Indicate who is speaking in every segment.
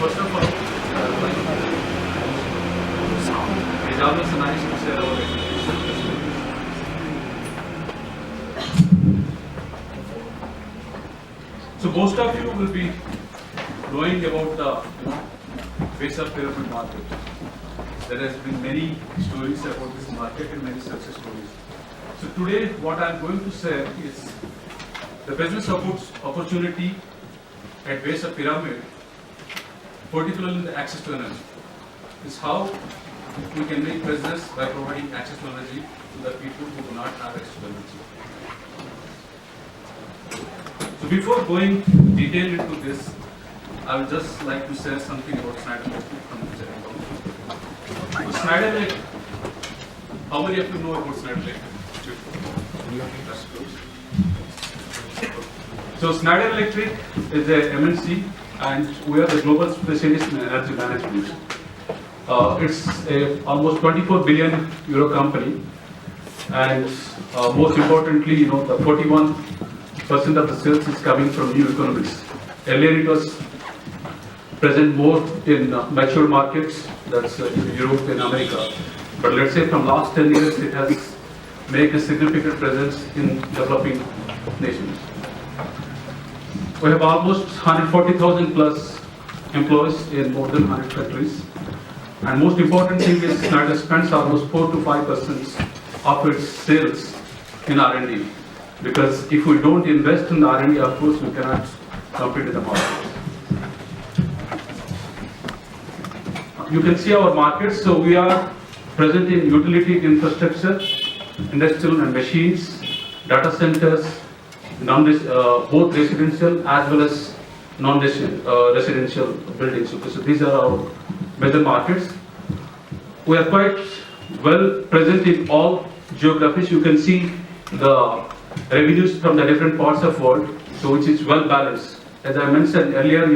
Speaker 1: first of all, it's always nice to share our experience. So most of you will be knowing about the base of pyramid market. There has been many stories about this market and many success stories. So today what I am going to share is the business opportunity at base of pyramid, particularly the access to energy, is how we can make business by providing access to energy to the people who do not have access to energy. So before going detailed into this, I would just like to share something about Schneider Electric from the second round. Schneider Electric, how many of you know about Schneider Electric? That's good. So Schneider Electric is a MNC and we are the global specialist in energy management. It's a almost 24 billion euro company, and most importantly, the 41% of the sales is coming from new economies. Earlier it was present more in mature markets, that's Europe and America. But let's say from last 10 years, it has made a significant presence in developing nations. We have almost 140,000 plus employees in more than 100 countries. And most important thing is Schneider spends almost 4 to 5% of its sales in R&D. Because if we don't invest in R&D, of course, we cannot compete in the market. You can see our markets. So we are present in utility infrastructure, industrial and machines, data centers, both residential as well as non-residential buildings. So these are our major markets. We are quite well present in all geographies. You can see the revenues from the different parts of the world, so which is well balanced. As I mentioned earlier,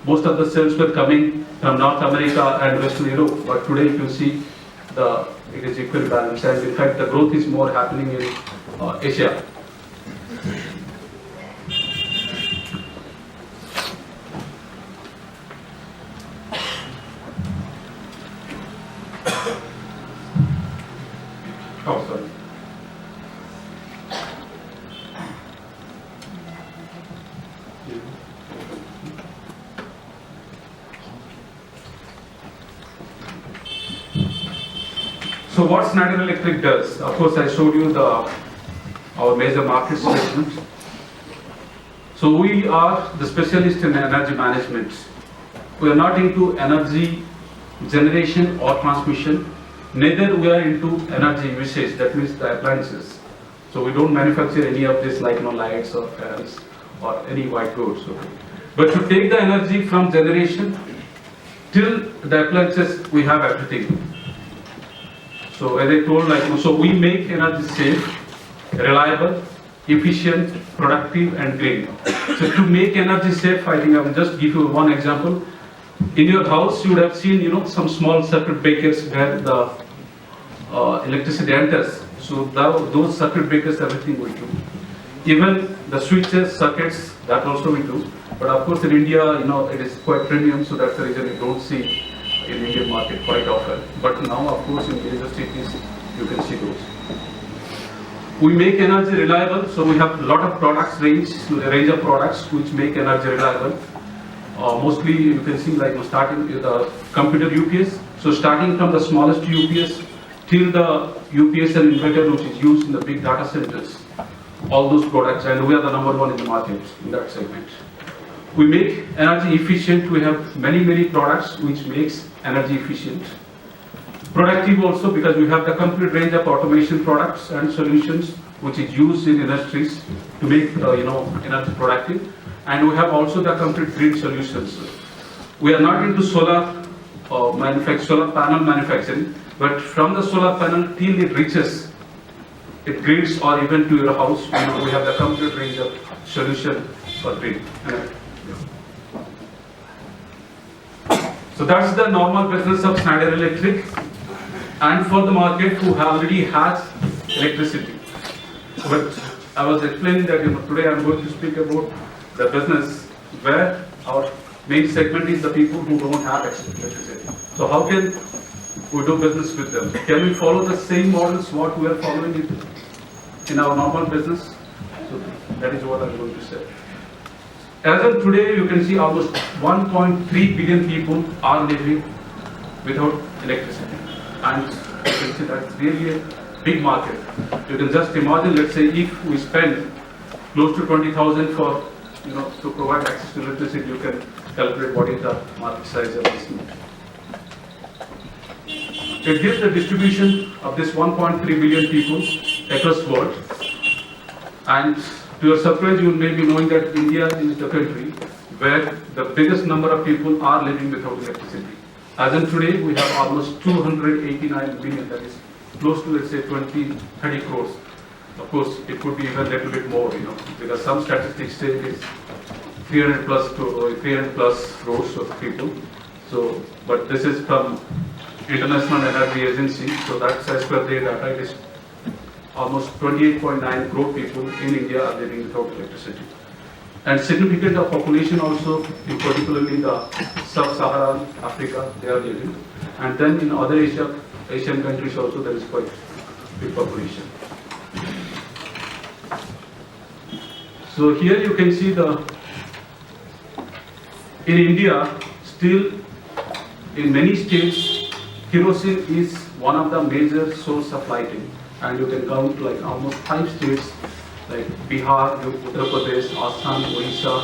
Speaker 1: most of the sales were coming from North America and Western Europe, but today if you see it is equally balanced, and in fact the growth is more happening in Asia. Oh, sorry. So what Schneider Electric does, of course I showed you our major market segments. So we are the specialist in energy management. We are not into energy generation or transmission, neither we are into energy usage, that means the appliances. So we don't manufacture any of this like lights or fans or any white goods. Okay. But to take the energy from generation till the appliances, we have everything. So as I told, so we make energy safe, reliable, efficient, productive, and green. So to make energy safe, I think I will just give you one example. In your house, you would have seen, some small circuit breakers where the electricity enters. So those circuit breakers, everything we do. Even the switches, circuits, that also we do. But of course, in India, it is quite premium, so that's the reason you don't see in Indian market quite often. But now, of course, in major cities, you can see those. We make energy reliable, so we have a lot of products, range of products which make energy reliable. Mostly, you can see starting with the computer UPS. So starting from the smallest UPS till the UPS and inverter which is used in the big data centers. All those products, and we are the number one in the market in that segment. We make energy efficient. We have many products which makes energy efficient. Productive also, because we have the complete range of automation products and solutions which is used in industries to make energy productive. And we have also the complete green solutions. We are not into solar panel manufacturing, but from the solar panel till it reaches it grids or even to your house, we have the complete range of solution for green. So that's the normal business of Schneider Electric, and for the market who already has electricity. But I was explaining that today I'm going to speak about the business where our main segment is the people who don't have access to electricity. So how can we do business with them? Can we follow the same models what we are following in our normal business? So that is what I'm going to say. As of today, you can see almost 1.3 billion people are living without electricity. And you can see that's really a big market. You can just imagine, let's say, if we spend close to 20,000 for, to provide access to electricity, you can calculate what is the market size of this. It gives the distribution of this 1.3 billion people across the world. And to your surprise, you may be knowing that India is the country where the biggest number of people are living without electricity. As in today, we have almost 289 million, that is close to, let's say, 20-30 crores. Of course, it could be even a little bit more, because some statistics say it's 300 plus crores of people. So, but this is from International Energy Agency, so that's as per their data, it is almost 28.9 crore people in India are living without electricity. And significant of population also, in particularly the sub-Saharan Africa, they are living. And then in other Asian countries also there is quite big population. So here you can see in India, still in many states, kerosene is one of the major source of lighting. And you can count like almost 5 states like Bihar, Uttar Pradesh, Assam, Odisha,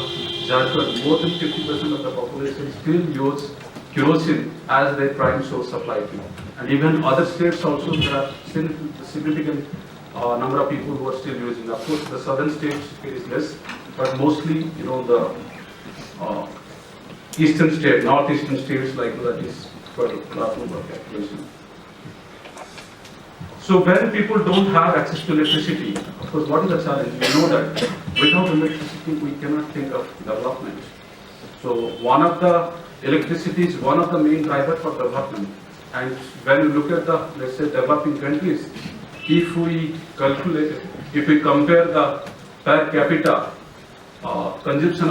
Speaker 1: Jharkhand. More than 50% of the population still use kerosene as their prime source of lighting. And even other states also, there are still significant number of people who are still using. Of course, the southern states it is less, but mostly the eastern states, northeastern states like that is quite a large number of population. So when people don't have access to electricity, of course, what is the challenge? We know that without electricity, we cannot think of development. So electricity is one of the main drivers for development. And when you look at the, let's say, developing countries, if we compare the per capita consumption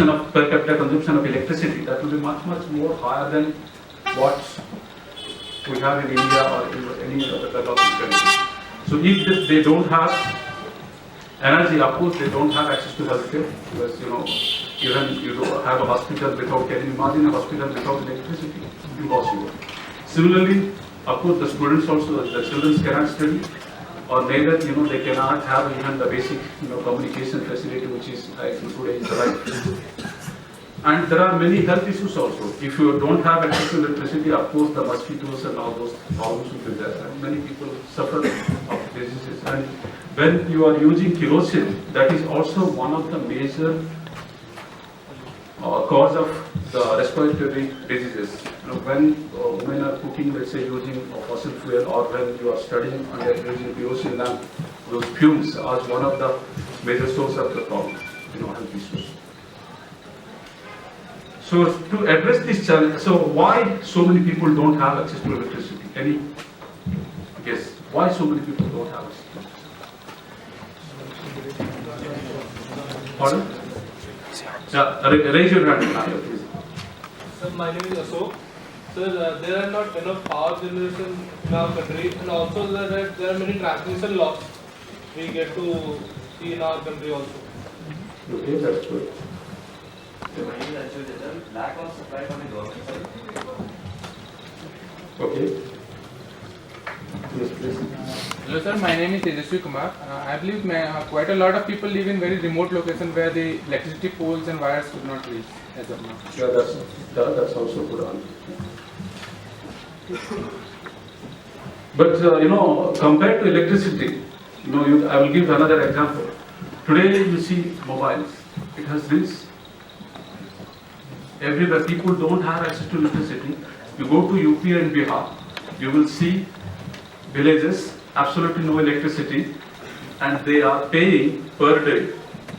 Speaker 1: of per capita consumption of electricity, that will be much more higher than what we have in India or in any other developing country. So if they don't have energy, of course they don't have access to healthcare, because even you have a hospital without, can you imagine a hospital without electricity? Impossible. Similarly, of course the students also, the children cannot study, or neither they cannot have even the basic communication facility which is today is the right. And there are many health issues also. If you don't have access to electricity, of course, the mosquitoes and all those problems will be there. And many people suffer of diseases. And when you are using kerosene, that is also one of the major cause of the respiratory diseases. When women are cooking, let's say, using fossil fuel, or when you are studying and using kerosene lamp, those fumes are one of the major sources of the problem, health issues. So to address this challenge, so why so many people don't have access to electricity? Any guess? Why so many people don't have access to electricity? Pardon? Yeah, raise your hand, please.
Speaker 2: Sir, my name is Ashok. Sir, there are not enough power generation in our country, and also there are many transmission loss we get to see in our country also.
Speaker 1: Okay, that's good.
Speaker 3: Lack of supply from the government side.
Speaker 1: Okay. Yes, please.
Speaker 4: Hello sir, my name is Tejasvi Kumar. I believe quite a lot of people live in very remote locations where the electricity poles and wires could not reach as of now.
Speaker 1: Yeah, that's also good on. But compared to electricity, I will give another example. Today you see mobiles. It has reached everywhere. People don't have access to electricity. You go to UP and Bihar, you will see villages, absolutely no electricity, and they are paying per day,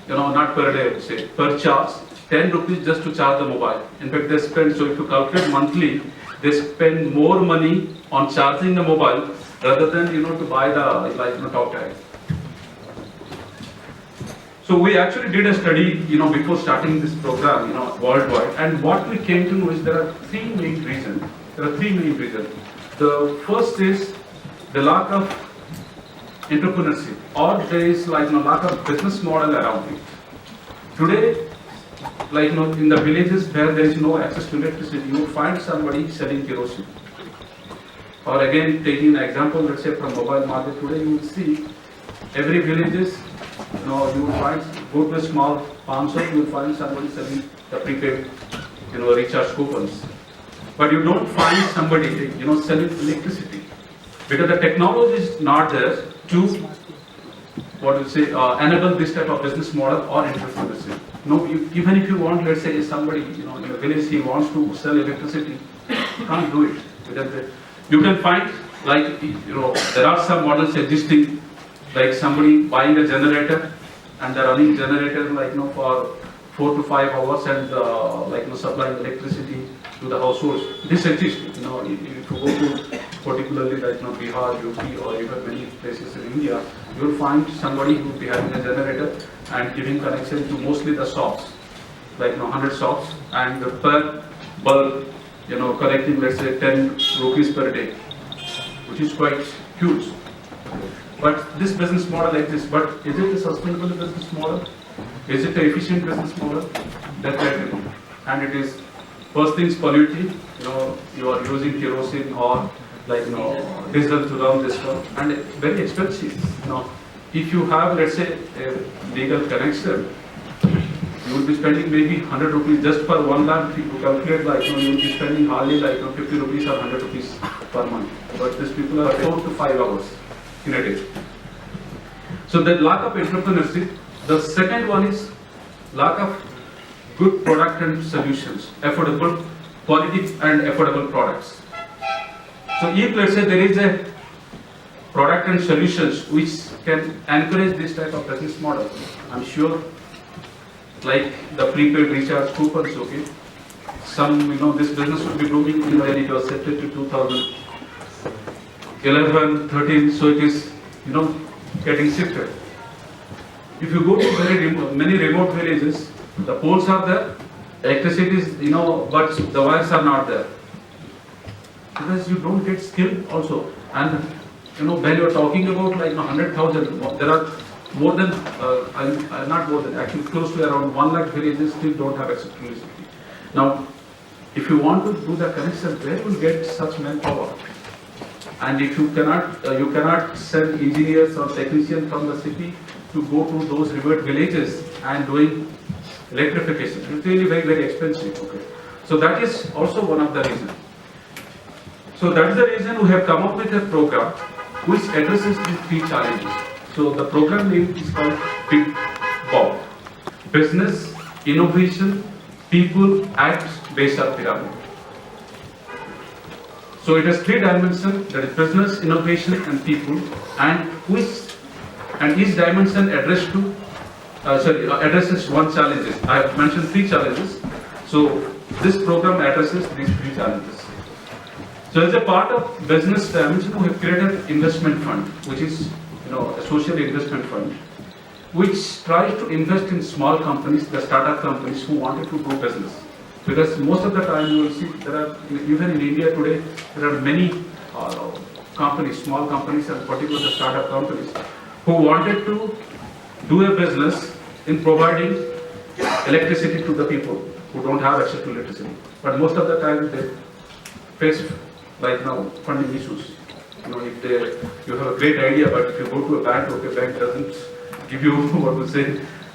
Speaker 1: not per day, I would say, per charge, 10 rupees just to charge the mobile. In fact, they spend, so if you calculate monthly, they spend more money on charging the mobile rather than, to buy the, talk time. So we actually did a study, before starting this program, worldwide, and what we came to know is there are three main reasons. The first is the lack of entrepreneurship, or there is lack of business model around it. Today, in the villages where there is no access to electricity, you will find somebody selling kerosene. Or again, taking an example, let's say from mobile market today, you will see every villages, you will find, go to a small farm shop, you will find somebody selling the prepaid, recharge coupons. But you don't find somebody, selling electricity, because the technology is not there to, enable this type of business model or entrepreneurship. Even if you want, let's say somebody, in a village, he wants to sell electricity, you can't do it. Because you can find, there are some models existing, like somebody buying a generator, and they're running generator, for 4 to 5 hours, and, supplying electricity to the households. This exists, if you go to particularly Bihar, UP, or even many places in India, you will find somebody who will be having a generator and giving connection to mostly the shops, 100 shops, and per bulb, collecting, let's say, 10 rupees per day, which is quite huge. But this business model exists, but is it a sustainable business model? Is it an efficient business model? Definitely. And it is, first things polluting, you are using kerosene or diesel to run this stuff, and very expensive. If you have, let's say, a legal connection, you will be spending maybe 100 rupees just per 1 lamp. If you calculate, you will be spending hardly 50 rupees or 100 rupees per month. But these people are 4 to 5 hours in a day. So the lack of entrepreneurship. The second one is lack of good product and solutions, affordable, quality and affordable products. So if, let's say, there is a product and solutions which can encourage this type of business model, I'm sure, like the prepaid recharge coupons, okay, some, this business will be booming when it was set to 2011, 13, so it is, getting shifted. If you go to many remote villages, the poles are there, electricity is, but the wires are not there. Because you don't get skill also. And, when you're talking about 100,000, there are more than, not more than, actually close to around 1 lakh villages still don't have access to electricity. Now, if you want to do the connection, where will get such manpower? And if you cannot send engineers or technicians from the city to go to those remote villages and doing electrification. It's really very, very expensive. Okay. So that is also one of the reasons. So that is the reason we have come up with a program which addresses these three challenges. So the program name is called Big Bob. Business, Innovation, People at Base of Pyramid. So it has 3 dimensions, that is business, innovation and people, and each dimension addresses one challenge. I have mentioned 3 challenges. So this program addresses these 3 challenges. So as a part of business dimension, we have created investment fund, which is a social investment fund, which tries to invest in small companies, the startup companies who wanted to do business. Because most of the time you will see there are, even in India today, there are many companies, small companies and particularly startup companies, who wanted to do a business in providing electricity to the people who don't have access to electricity. But most of the time they face funding issues. If you have a great idea, but if you go to a bank, bank doesn't give you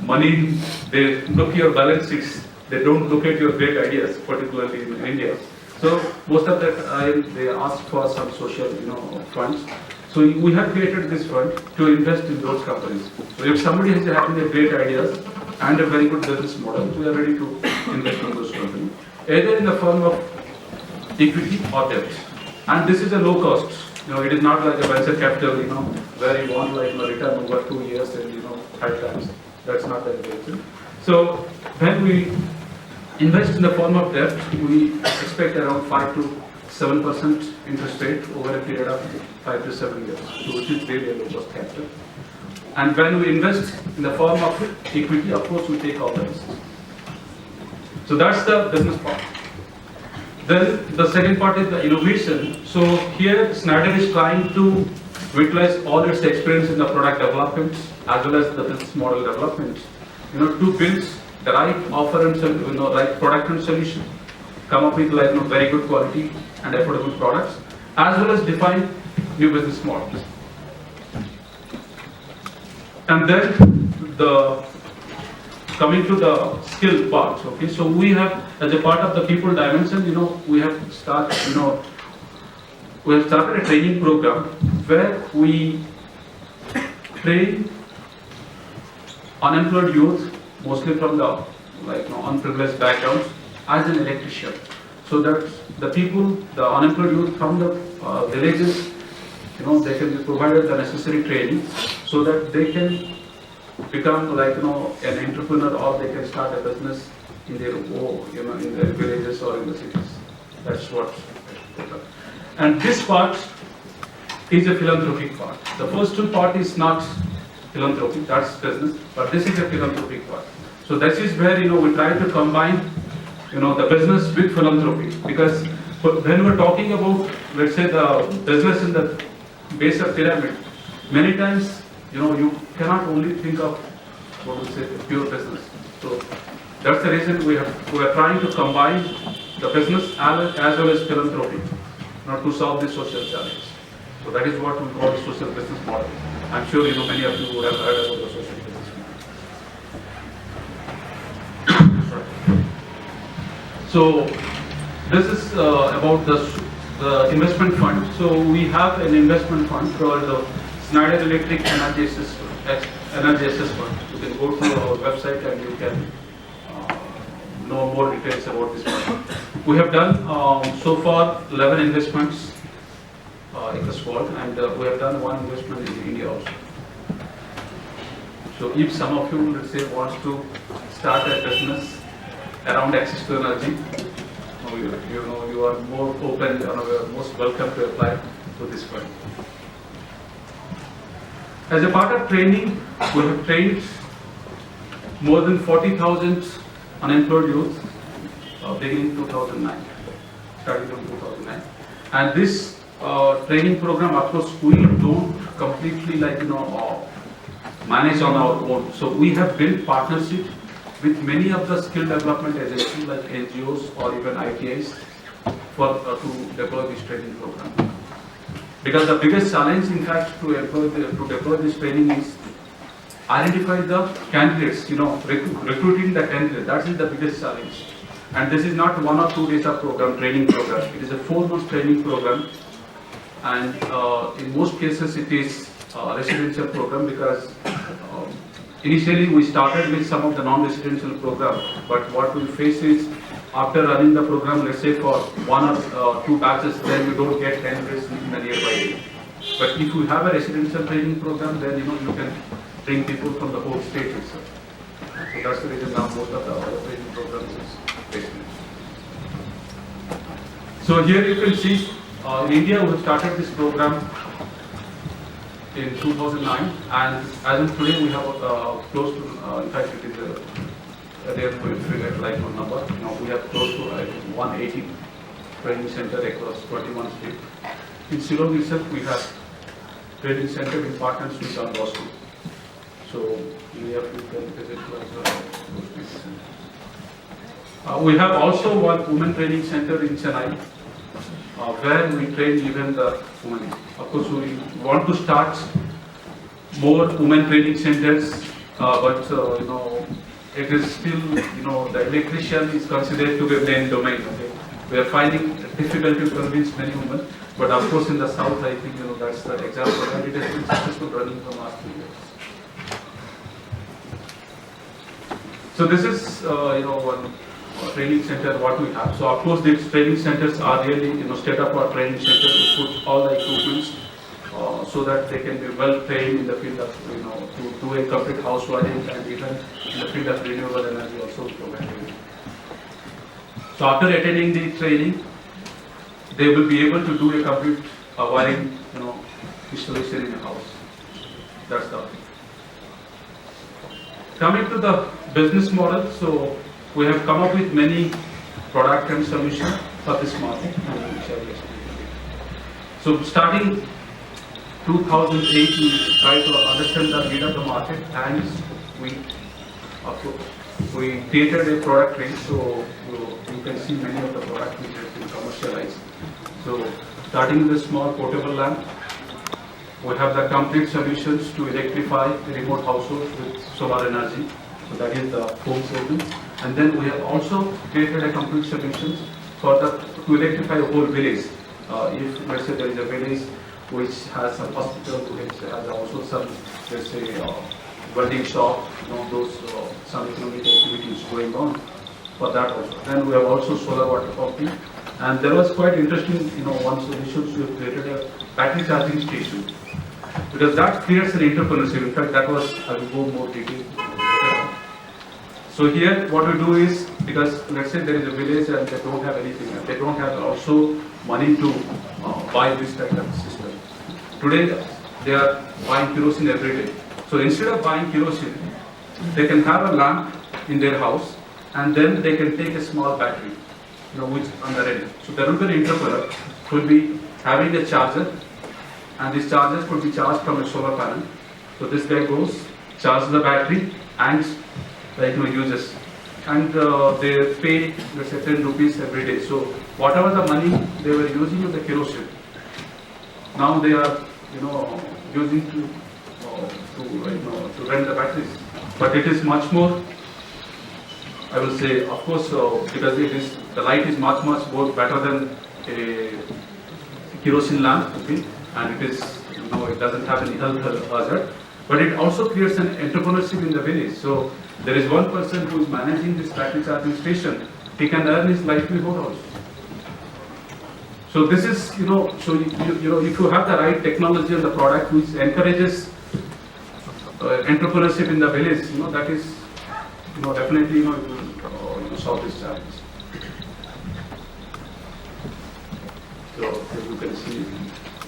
Speaker 1: money, they look at your balance sheets. They don't look at your great ideas, particularly in India. So most of the time they ask for some social, funds. So we have created this fund to invest in those companies. So if somebody is having a great ideas and a very good business model, we are ready to invest in those companies, either in the form of equity or debt. And this is a low cost. It is not like a venture capital, where you want a return over 2 years and 5 times. That's not the case. So when we invest in the form of debt, we expect around 5 to 7% interest rate over a period of 5 to 7 years, so which is really a low cost capital. And when we invest in the form of equity, of course, we take all the risks. So that's the business part. Then the second part is the innovation. So here Schneider is trying to utilize all its experience in the product development as well as the business model development, to build the right offer and right product and solution, come up with very good quality and affordable products, as well as define new business models. And then coming to the skill part, okay. So we have, as a part of the people dimension, we have started a training program where we train unemployed youth, mostly from the unprivileged backgrounds, as an electrician. So that the unemployed youth from the villages, they can be provided the necessary training so that they can become an entrepreneur, or they can start a business in their in their villages or in the cities. That's what. And this part is a philanthropic part. The first two part is not philanthropy, that's business, but this is a philanthropic part. So this is where we try to combine the business with philanthropy, because when we're talking about, let's say, the business in the base of pyramid, many times you cannot only think of pure business. So that's the reason we are trying to combine the business as well as philanthropy, to solve this social challenge. So that is what we call the social business model. I'm sure many of you would have heard about the social business model. So this is about the investment fund. So we have an investment fund called the Schneider Electric Energy Assist Fund. You can go to our website and you can know more details about this fund. We have done so far 11 investments across the world, and we have done one investment in India also. So if some of you, let's say, wants to start a business around access to energy, you are more open, you are most welcome to apply to this fund. As a part of training, we have trained more than 40,000 unemployed youth beginning 2009, starting from 2009. And this training program, of course, we don't completely manage on our own. So we have built partnership with many of the skill development agencies like NGOs or even ITIs to deploy this training program. Because the biggest challenge, in fact, to deploy this training is identify the candidates, recruiting the candidates. That is the biggest challenge. And this is not 1 or 2 days of training program. It is a 4-month training program. And in most cases, it is a residential program, because initially we started with some of the non-residential program. But what we face is, after running the program, let's say for 1 or 2 batches, then we don't get candidates in the nearby area. But if you have a residential training program, then you can bring people from the whole state itself. So that's the reason now most of the other training programs is basically. So here you can see in India we started this program in 2009, and as of today we have close to, in fact it is there we figure one number. We have close to 180 training center across 21 states. In Shillong itself we have training center in partners with Don Bosco. So we have to visit those training centers. We have also one women training center in Chennai, where we train even the women. Of course, we want to start more women training centers, but it is still, the electrician is considered to be a main domain. Okay? We are finding it difficult to convince many women, but of course in the south, I think that's the example, and it has been successful running for last 2 years. So this is one training center what we have. So of course these training centers are really state-of-the-art training centers. We put all the equipments so that they can be well trained in the field of to do a complete house wiring, and even in the field of renewable energy also provide training. So after attending the training, they will be able to do a complete wiring installation in a house. That's the thing. Coming to the business model, so we have come up with many product and solution for this market, which I will explain today. So starting 2008, we try to understand the need of the market, and we created a product range. So you can see many of the products which have been commercialized. So starting with a small portable lamp, we have the complete solutions to electrify the remote households with solar energy. So that is the home segment. And then we have also created a complete solutions to electrify a whole village. If let's say there is a village which has a hospital, which has also some, let's say, welding shop, those some economic activities going on for that also. Then we have also solar water pumping. And there was quite interesting, one solution, we have created a battery charging station. Because that creates an entrepreneurship. In fact, that was, I will go more detail later on. So here, what we do is, because let's say there is a village and they don't have anything, and they don't have also money to buy this type of system. Today, they are buying kerosene every day. So instead of buying kerosene, they can have a lamp in their house, and then they can take a small battery, which on the ready. So there will be an entrepreneur who will be having a charger, and these chargers could be charged from a solar panel. So this guy goes, charges the battery, and uses, and they pay, let's say, 10 rupees every day. So whatever the money they were using with the kerosene, now they are using to rent the batteries. But it is much more, I will say, of course, because the light is much more better than a kerosene lamp, okay, and it is, it doesn't have any health hazard. But it also creates an entrepreneurship in the village. So there is one person who is managing this battery charging station. He can earn his livelihood also. So this is, so if you have the right technology and the product which encourages entrepreneurship in the village, that is, definitely, it will solve this challenge. So as you can see,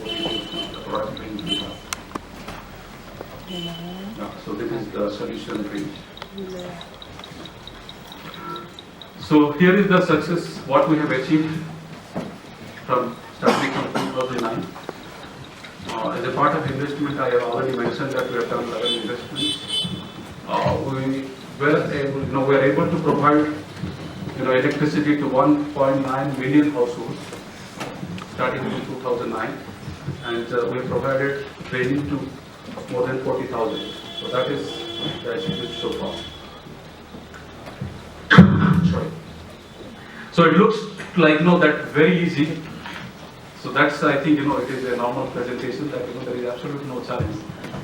Speaker 1: the product range we have. So this is the solution range. So here is the success, what we have achieved starting from 2009. As a part of investment, I have already mentioned that we have done 11 investments. We were able to provide electricity to 1.9 million households starting in 2009, and we have provided training to more than 40,000. So that is the achievement so far. Sorry. So it looks like that very easy. So that's, I think, it is a normal presentation that there is absolutely no challenge.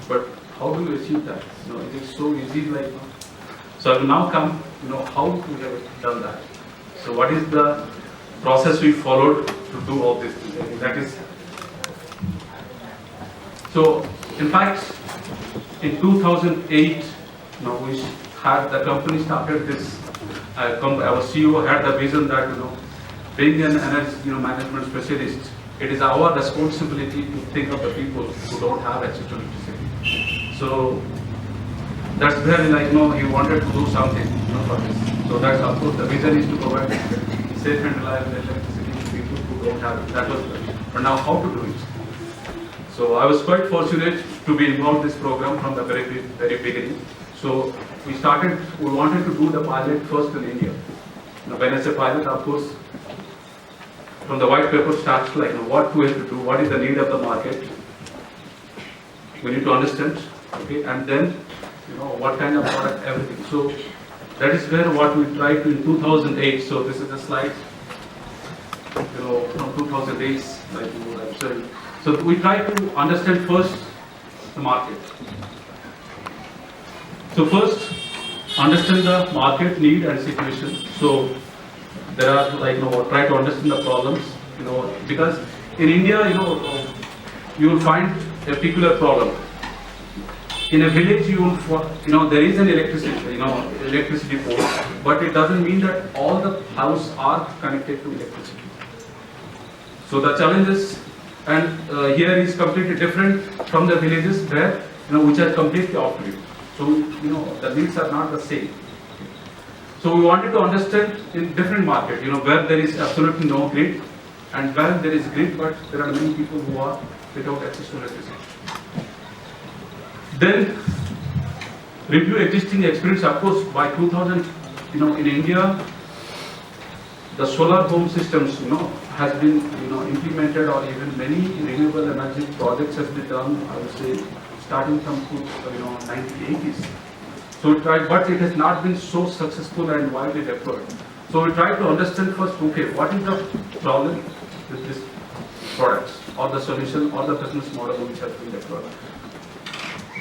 Speaker 1: But how do you achieve that? It is so easy like. So I will now come, how we have done that. So what is the process we followed to do all this? That is. So in fact, in 2008, we had the company started this. Our CEO had the vision that being an energy management specialist, it is our responsibility to think of the people who don't have access to electricity. So that's where he wanted to do something for this. So that's, of course, the vision is to provide safe and reliable electricity to people who don't have it. That was the vision. But now how to do it? So I was quite fortunate to be involved in this program from the very beginning. So we wanted to do the pilot first in India. When I say pilot, of course, from the white paper starts what we have to do, what is the need of the market. We need to understand, okay, and then what kind of product, everything. So that is where what we tried to in 2008. So this is a slide, from 2008, like you would observe. So we try to understand first the market. So first, understand the market need and situation. So there are try to understand the problems, because in India, you will find a particular problem. In a village, you will, there is an electricity pole, but it doesn't mean that all the houses are connected to electricity. So the challenges, and here is completely different from the villages where, which are completely off grid. So, the needs are not the same. So we wanted to understand in different market, where there is absolutely no grid and where there is grid, but there are many people who are without access to electricity. Then review existing experience. Of course, by 2000, in India, the solar home systems, has been, implemented, or even many renewable energy projects has been done, I would say, starting from 1980s. So we tried, but it has not been so successful and widely deployed. So we tried to understand first, okay, what is the problem with these products, or the solution, or the business model which has been deployed.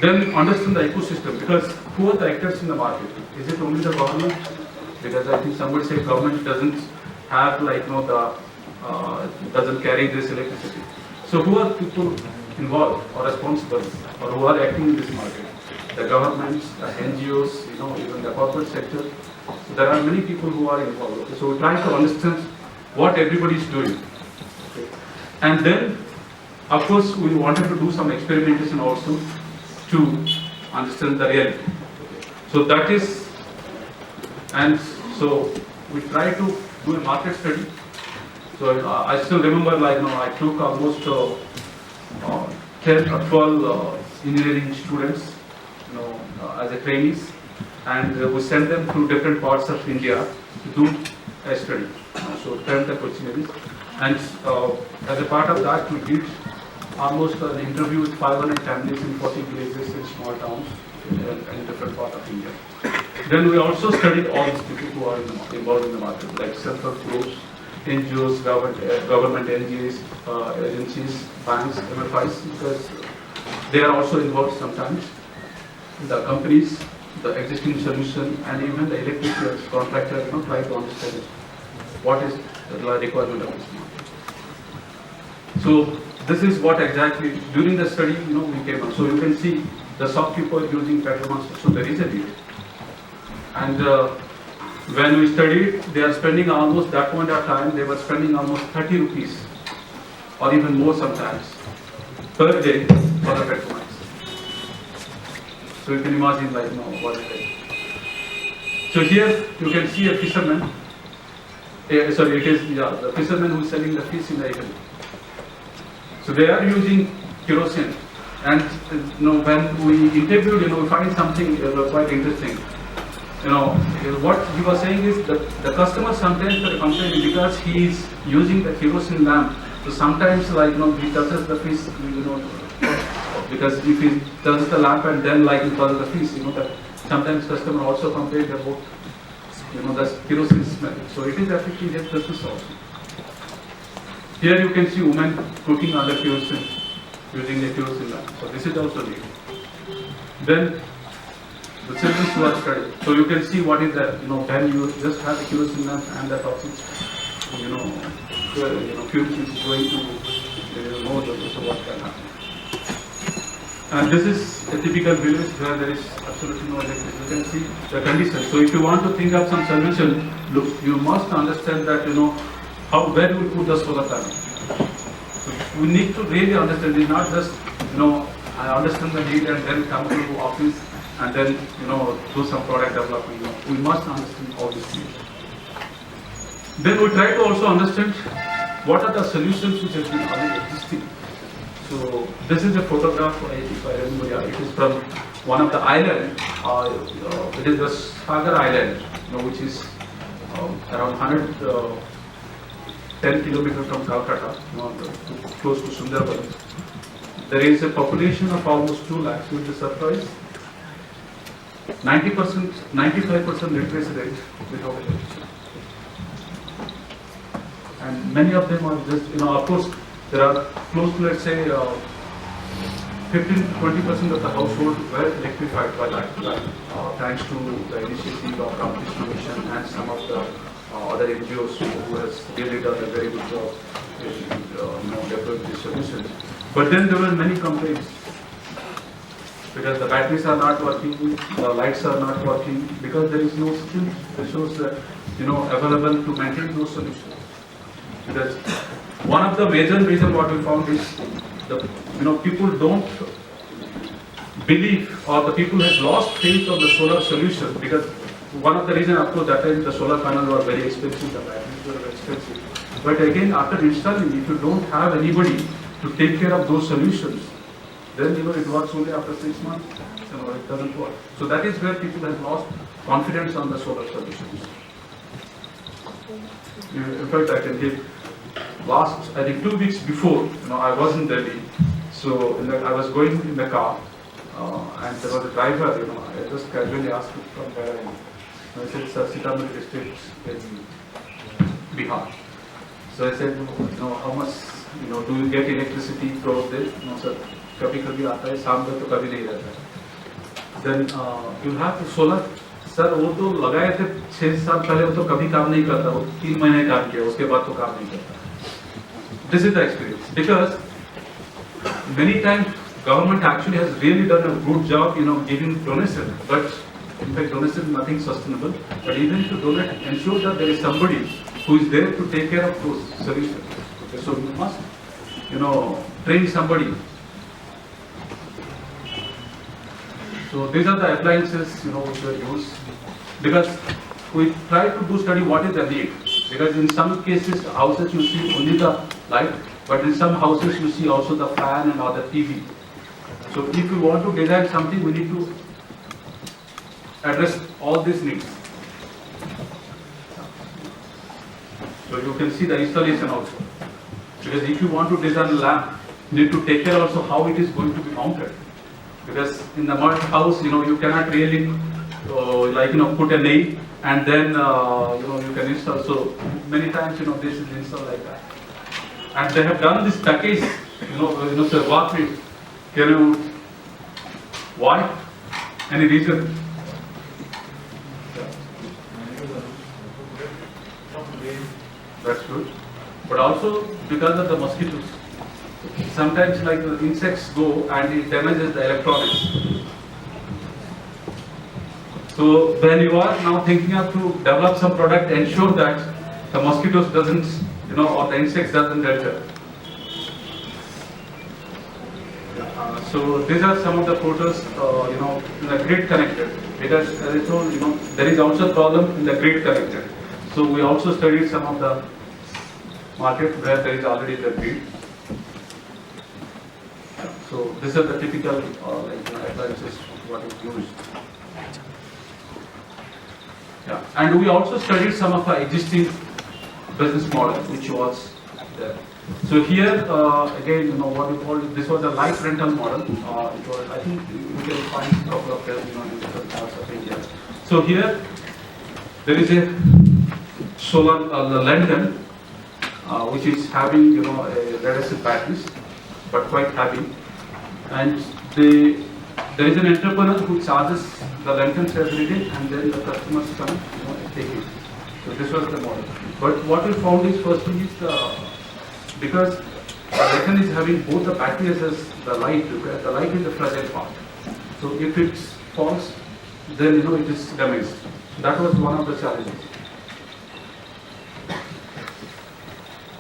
Speaker 1: Then understand the ecosystem, because who are the actors in the market? Is it only the government? Because I think somebody said government doesn't have doesn't carry this electricity. So who are people involved or responsible, or who are acting in this market? The governments, the NGOs, even the corporate sector. So there are many people who are involved. Okay? So we try to understand what everybody is doing. Okay? And then, of course, we wanted to do some experimentation also to understand the reality. So that is, and so we try to do a market study. So I still remember, I took almost 10 or 12 engineering students, as a trainees, and we sent them to different parts of India to do a study. So 10 the questionnaires, and as a part of that, we did almost an interview with 500 families in 40 villages in small towns in different parts of India. Then we also studied all these people who are involved in the market, like self-help groups, NGOs, government NGOs, agencies, banks, MFIs, because they are also involved sometimes. The companies, the existing solution, and even the electric contractor, try to understand what is the requirement of this market. So this is what exactly during the study, we came up. So you can see the shopkeeper using petrol monster. So there is a need. And when we studied, they are spending almost, that point of time, they were spending almost 30 rupees or even more sometimes per day for the petrol monster. So you can imagine what it is. So here you can see a fisherman. Sorry, it is the fisherman who is selling the fish in the evening. So they are using kerosene, and when we interviewed, we find something quite interesting. What he was saying is that the customer sometimes are complaining because he is using the kerosene lamp. So sometimes, he touches the fish, because if he touches the lamp and then he touches the fish, that sometimes customer also complain about, the kerosene smell. So it is affecting his business also. Here you can see women cooking under kerosene, using the kerosene lamp. So this is also needed. Then the children who are studying. So you can see what is that, when you just have the kerosene lamp and the toxins, fumes is going to, know what can happen. And this is a typical village where there is absolutely no electricity. You can see the condition. So if you want to think of some solution, look, you must understand that, where you will put the solar panel. So we need to really understand. It's not just, I understand the need and then come to office and then, do some product development. We must understand all these things. Then we try to also understand what are the solutions which have been already existing. So this is a photograph, if I remember, it is from one of the islands. It is the Sagar Island, which is around 110 kilometers from Calcutta, close to Sundarban. There is a population of almost 2 lakhs, which is surprised. 90%, 95% literacy rate without electricity. And many of them are just, of course, there are close to, let's say, 15-20% of the household were electrified by that time, thanks to the initiative of Competition Mission and some of the other NGOs who has really done a very good job in developing these solutions. But then there were many complaints because the batteries are not working, the lights are not working, because there is no skilled resource available to maintain those solutions. Because one of the major reasons what we found is the people belief or the people had lost faith on the solar solution because one of the reasons, of course, that time the solar panels were very expensive, the batteries were very expensive. But again, after installing, if you don't have anybody to take care of those solutions, then it works only after 6 months. It doesn't work. So that is where people have lost confidence on the solar solutions. In fact, I can give last, I think 2 weeks before, I was in Delhi. So I was going in the car, and there was a driver. I just casually asked him from where I am. I said, "Sir, Sitamarhi district in Bihar." So I said, how much, do you get electricity throughout this? No, sir. कभी आता है, शाम को तो कभी नहीं रहता है. Then you have to solar. Sir वो तो लगाए थे 6 साल पहले, वो तो कभी काम नहीं करता, वो 3 महीने काम किया, उसके बाद तो काम नहीं करता. This is the experience because many times government actually has really done a good job, giving donation, but in fact donation is nothing sustainable. But even to donate, ensure that there is somebody who is there to take care of those solutions. Okay, so you must, train somebody. So these are the appliances, which were used because we try to do study what is the need. Because in some cases, houses you see only the light, but in some houses you see also the fan and other TV. So if you want to design something, we need to address all these needs. So you can see the installation also. Because if you want to design a lamp, you need to take care also how it is going to be mounted. Because in the mud house, you cannot really put a nail and then you can install. So many times this is installed like that. And they have done this package. Sir, what we can you? Why? Any reason? That's good. But also because of the mosquitoes. Sometimes like the insects go and it damages the electronics. So when you are now thinking of to develop some product, ensure that the mosquitoes doesn't, or the insects doesn't enter. So these are some of the photos, in the grid connected. Because as I told, there is also a problem in the grid connected. So we also studied some of the market where there is already the grid. So these are the typical appliances what is used. Yeah, and we also studied some of the existing business model which was there. So here again, what we call this was a light rental model. It was, I think we can find a couple of them, in different parts of India. So here there is a solar London, which is having a lead acid batteries, but quite heavy. And there is an entrepreneur who charges the lanterns every day, and then the customers come and take it. So this was the model. But what we found is first thing is because the lantern is having both the battery as well as the light. The light is the fragile part. So if it falls, then it is damaged. That was one of the challenges.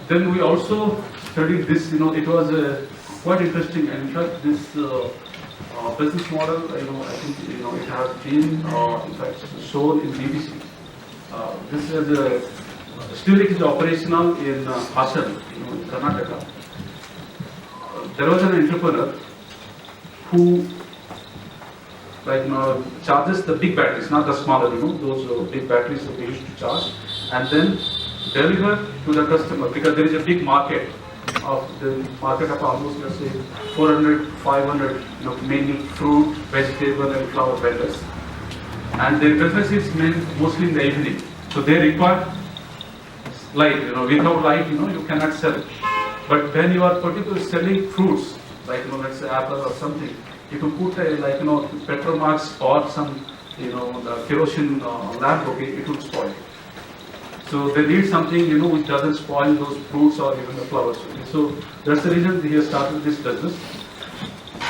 Speaker 1: Then we also studied this. It was quite interesting, and in fact this business model, I think it has been in fact shown in BBC. This is still it is operational in Hassan, in Karnataka. There was an entrepreneur who charges the big batteries, not the smaller, those big batteries that we used to charge, and then deliver to the customer because there is a big market of almost, let's say, 400, 500, mainly fruit, vegetable and flower vendors. And their business is mostly in the evening. So they require light, without light, you cannot sell. But when you are particularly selling fruits, like, let's say apple or something, if you put Petromax or some, the kerosene lamp, okay, it would spoil. So they need something, which doesn't spoil those fruits or even the flowers. So that's the reason he has started this business.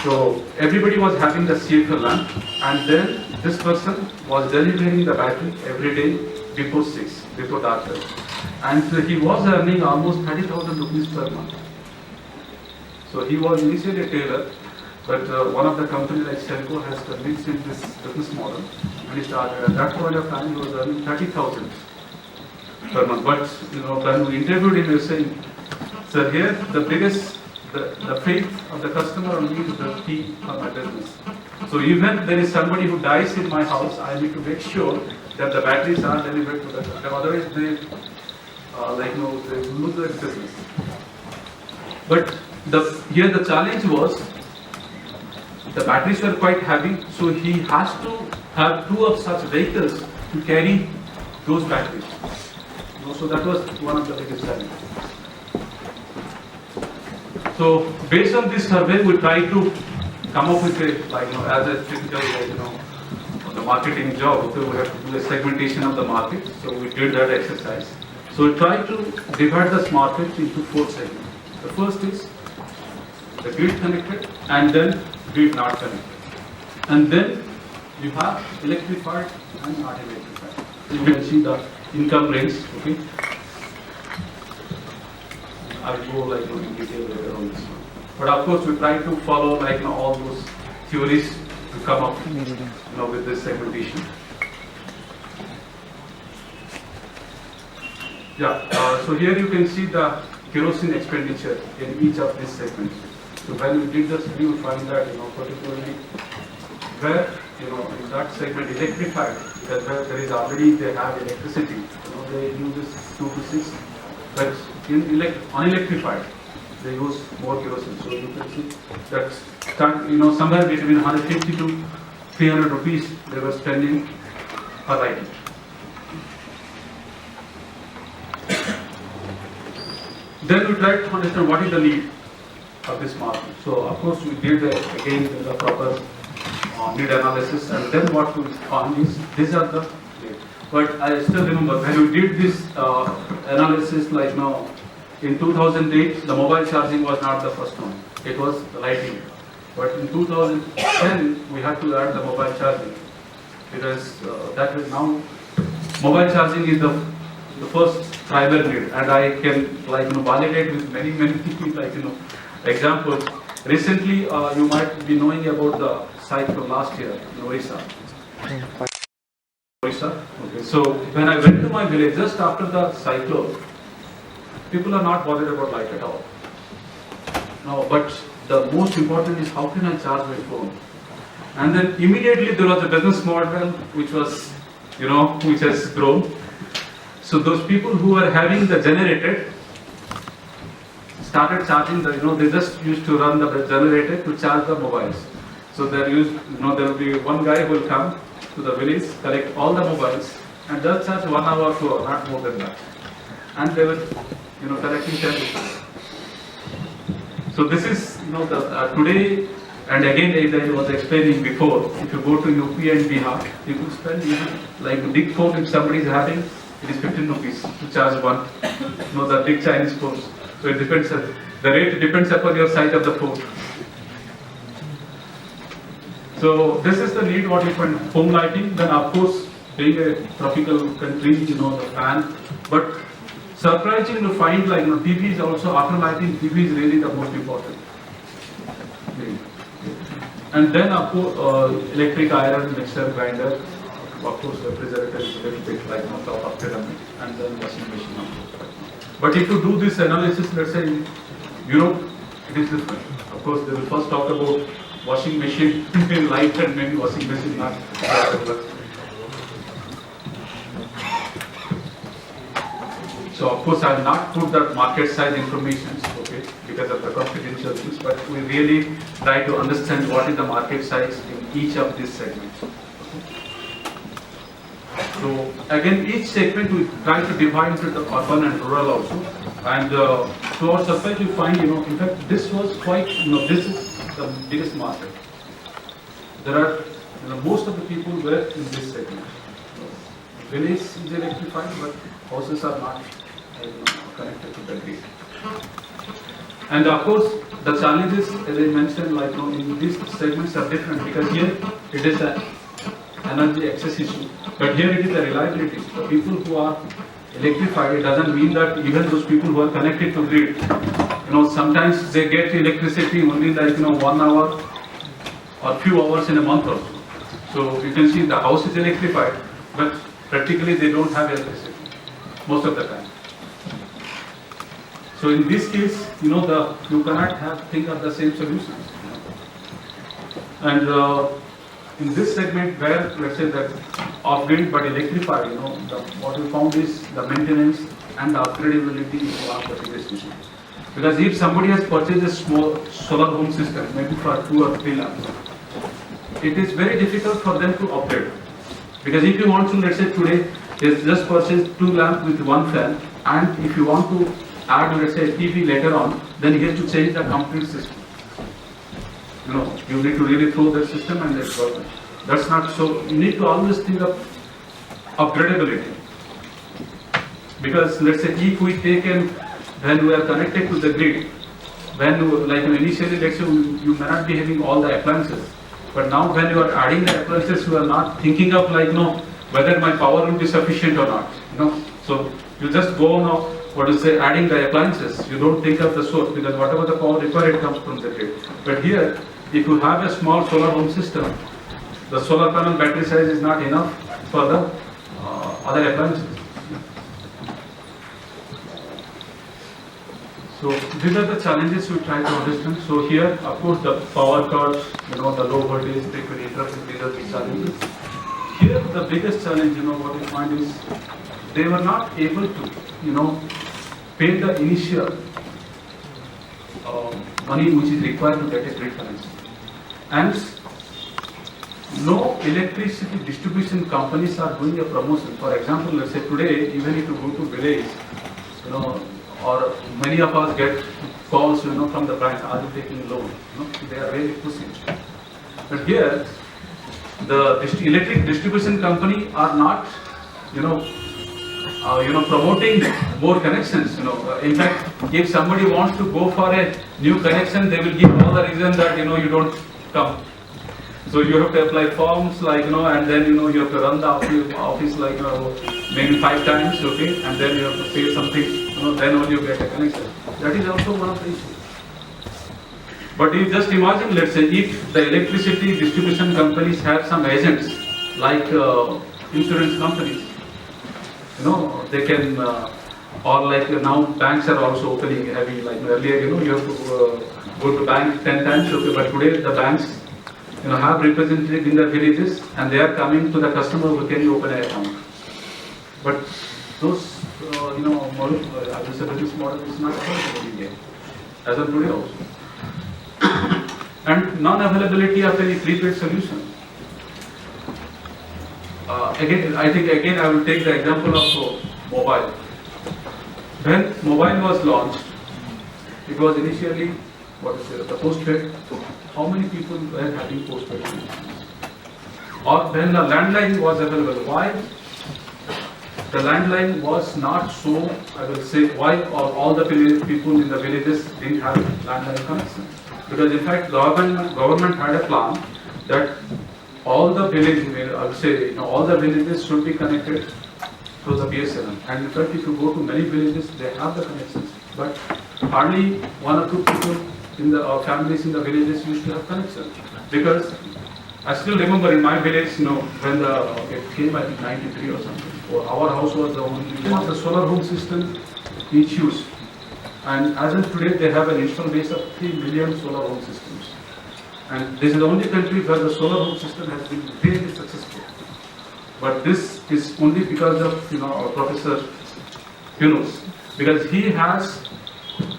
Speaker 1: So everybody was having the CFL lamp, and then this person was delivering the battery every day before 6, before dark time. And so he was earning almost 30,000 rupees per month. So he was initially a tailor, But one of the companies like Shelco has convinced him this business model, and he started. At that point of time, he was earning 30,000 per month. But when we interviewed him, he was saying, "Sir, here the biggest, the faith of the customer only is the key for my business. So even there is somebody who dies in my house, I need to make sure that the batteries are delivered to the customer. Otherwise, they they lose their business." But here the challenge was the batteries were quite heavy, so he has to have 2 of such vehicles to carry those batteries. So that was one of the biggest challenges. So based on this survey, we tried to come up with as a typical the marketing job, so we have to do a segmentation of the market. So we did that exercise. So we tried to divide this market into 4 segments. The first is the grid connected, and then grid not connected, and then you have electrified and not electrified. You can see the income range. Okay, I'll go in detail later on this one. But of course, we try to follow all those theories to come up with this segmentation. So here you can see the kerosene expenditure in each of these segments. So when we did the study, we find that particularly where in that segment electrified, because where there is already they have electricity, they use this 2 to 6, but in unelectrified they use more kerosene. So you can see that somewhere between 150 to 300 rupees they were spending per item. Then we tried to understand what is the need of this market. So of course we did again the proper need analysis, and then what we found is these are the need. But I still remember when we did this analysis in 2008, the mobile charging was not the first one. It was the lighting. But in 2010 we had to add the mobile charging, because that is now mobile charging is the first tribal need, and I can validate with many examples. Recently, you might be knowing about the cyclone last year in Orissa. Okay. So when I went to my village just after the cyclone, people are not bothered about light at all. No, but the most important is how can I charge my phone? And then immediately there was a business model which was, which has grown. So those people who were having the generator started charging they just used to run the generator to charge the mobiles. So there will be one guy who will come to the village, collect all the mobiles, and just charge 1 hour or 2 hours, not more than that. And they were, collecting 10 rupees. So this is, today, and again as I was explaining before, if you go to UP and Bihar, people spend even big phone if somebody is having, it is 15 rupees to charge one. The big Chinese phones. So it depends. The rate depends upon your size of the phone. So this is the need what you find home lighting. Then of course, being a tropical country, the fan. But surprising to find TV is also after lighting. TV is really the most important. And then of course, electric iron, mixer, grinder. Of course, refrigerator is a little bit top of pyramid, and then washing machine. But if you do this analysis, let's say in Europe, it is different. Of course, they will first talk about washing machine in light, and maybe washing machine not. So of course, I have not put that market size information, okay, because of the confidential things. But we really try to understand what is the market size in each of these segments. So again, each segment we try to divide into the urban and rural also. And to our surprise, you find, in fact, this was quite, this is the biggest market. There are, most of the people were in this segment. Village is electrified, but houses are not connected to the grid. And of course, the challenges, as I mentioned, in these segments are different, because here it is an energy access issue. But here it is a reliability. The people who are electrified, it doesn't mean that even those people who are connected to grid, sometimes they get electricity only 1 hour or few hours in a month or so. So you can see the house is electrified, but practically they don't have electricity most of the time. So in this case, you cannot think of the same solutions. And in this segment where, let's say, that off-grid but electrified, what we found is the maintenance and the upgradability is one of the biggest issues. Because if somebody has purchased a small solar home system, maybe for 2 or 3 lamps, it is very difficult for them to upgrade. Because if you want to, let's say today, is just purchase 2 lamps with 1 fan, and if you want to add, let's say, a TV later on, then you have to change the complete system. You need to really throw that system and that's work. That's not so. You need to always think of upgradability. Because let's say if we take in, when we are connected to the grid, initially, let's say you may not be having all the appliances, but now when you are adding the appliances, you are not thinking of whether my power will be sufficient or not. So you just go now, adding the appliances. You don't think of the source, because whatever the power required comes from the grid. But here, if you have a small solar home system, the solar panel battery size is not enough for the other appliances. So these are the challenges we try to understand. So here, of course, the power cuts, the low voltage, frequent interrupts, these are the challenges. Here, the biggest challenge, what we find is they were not able to, pay the initial money which is required to get a grid connection. And no electricity distribution companies are doing a promotion. For example, let's say today, even if you go to village, or many of us get calls, from the bank, are you taking loan? They are very pushing. But here, the electric distribution company are not, promoting more connections. In fact, if somebody wants to go for a new connection, they will give all the reason that you don't come. So you have to apply forms, and then you have to run the office maybe 5 times, okay, and then you have to pay something, then only you get a connection. That is also one of the issues. But you just imagine, let's say, if the electricity distribution companies have some agents like insurance companies, they can, or now banks are also opening heavy, earlier, you have to go to bank 10 times, okay, but today the banks, have representatives in the villages and they are coming to the customer who can you open an account. But those, model, business model is not available in India, as of today also. And non-availability of any prepaid solution. Again, I will take the example of mobile. When mobile was launched, it was initially, the postpaid. How many people were having postpaid? Or when the landline was available, why the landline was not so, I will say, why all the people in the villages didn't have landline connection? Because in fact, government had a plan that all the villages, I would say, all the villages should be connected to the BSNL. And in fact, if you go to many villages, they have the connections. But hardly 1 or 2 people in the families in the villages used to have connection. Because I still remember in my village, when it came, I think 93 or something. Our house was the only solar home system each use. And as of today, they have an install base of 3 million solar home systems. And this is the only country where the solar home system has been really successful. But this is only because of our Professor Yunus, because he has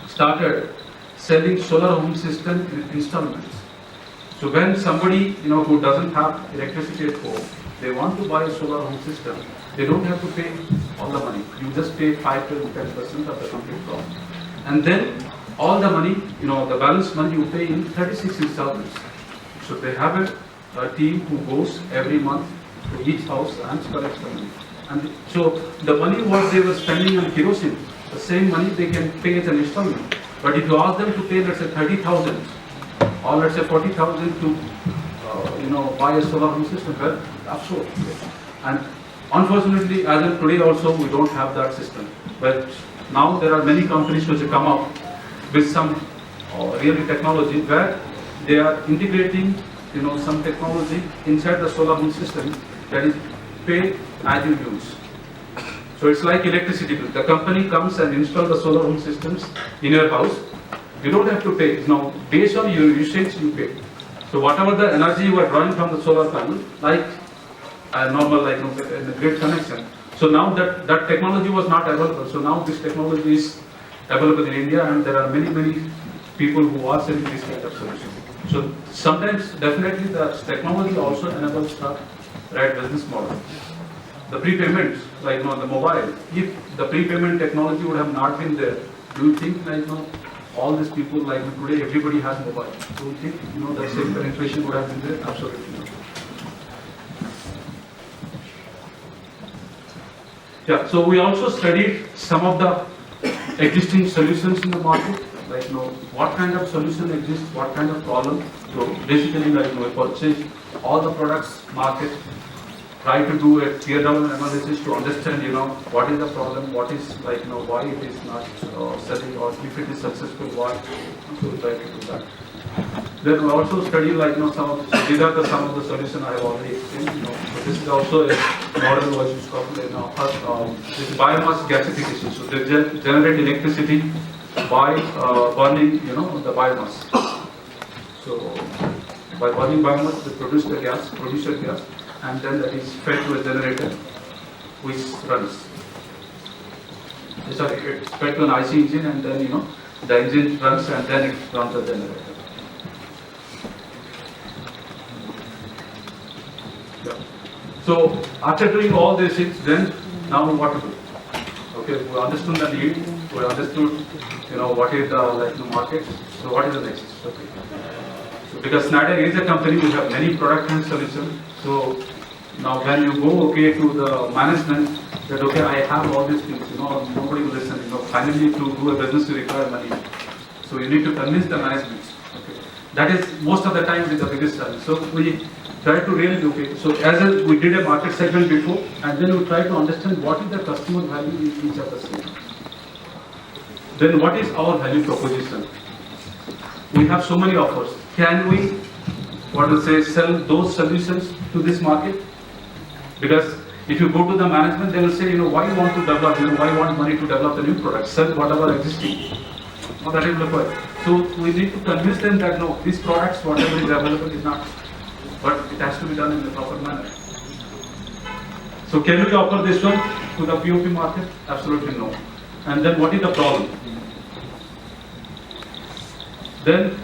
Speaker 1: started selling solar home system in installments. So when somebody who doesn't have electricity at home, they want to buy a solar home system, they don't have to pay all the money. You just pay 5 to 10% of the complete cost. And then all the money, the balance money you pay in 36 installments. So they have a team who goes every month to each house and collects the money. And so the money what they were spending on kerosene, the same money they can pay as an installment. But if you ask them to pay, let's say 30,000 or let's say 40,000 to buy a solar home system, well, absurd. And unfortunately, as of today also, we don't have that system. But now there are many companies which have come up with some really technology where they are integrating some technology inside the solar home system that is pay as you use. So it's like electricity bill. The company comes and installs the solar home systems in your house. You don't have to pay. Now, based on your usage, you pay. So whatever the energy you are drawing from the solar panel, like a normal, in a grid connection. So now that technology was not available. So now this technology is available in India, and there are many people who are selling this kind of solution. So sometimes definitely the technology also enables the right business model. The prepayment, the mobile, if the prepayment technology would have not been there, do you think all these people today everybody has mobile? Do you think the same penetration would have been there? Absolutely not. Yeah, so we also studied some of the existing solutions in the market, what kind of solution exists, what kind of problem. So basically, we purchase all the products market, try to do a tear down analysis to understand, what is the problem, what is why it is not selling, or if it is successful, why. So we try to do that. Then we also study these are some of the solutions I have already explained. So this is also a model which is called this biomass gasification. So they generate electricity by burning, the biomass. So by burning biomass, they produce a gas, and then that is fed to a generator, which runs. Sorry, it's fed to an IC engine, and then the engine runs, and then it runs the generator. So after doing all these things, then now what to do? Okay, we understood the need, we understood what is the market. So what is the next? Okay. So because Schneider is a company, we have many product and solutions. So now when you go to the management, that okay, I have all these things, nobody will listen. Finally to do a business you require money. So you need to convince the management. Okay. That is most of the time is the biggest challenge. So we try to really so as we did a market segment before, and then we try to understand what is the customer value in each of the segments. Then what is our value proposition? We have so many offers. Can we, sell those solutions to this market? Because if you go to the management, they will say, why you want to develop, why you want money to develop a new product, sell whatever existing. No, that is required. So we need to convince them that no, these products, whatever is available is not, but it has to be done in the proper manner. So can we offer this one to the POP market? Absolutely no. And then what is the problem? Then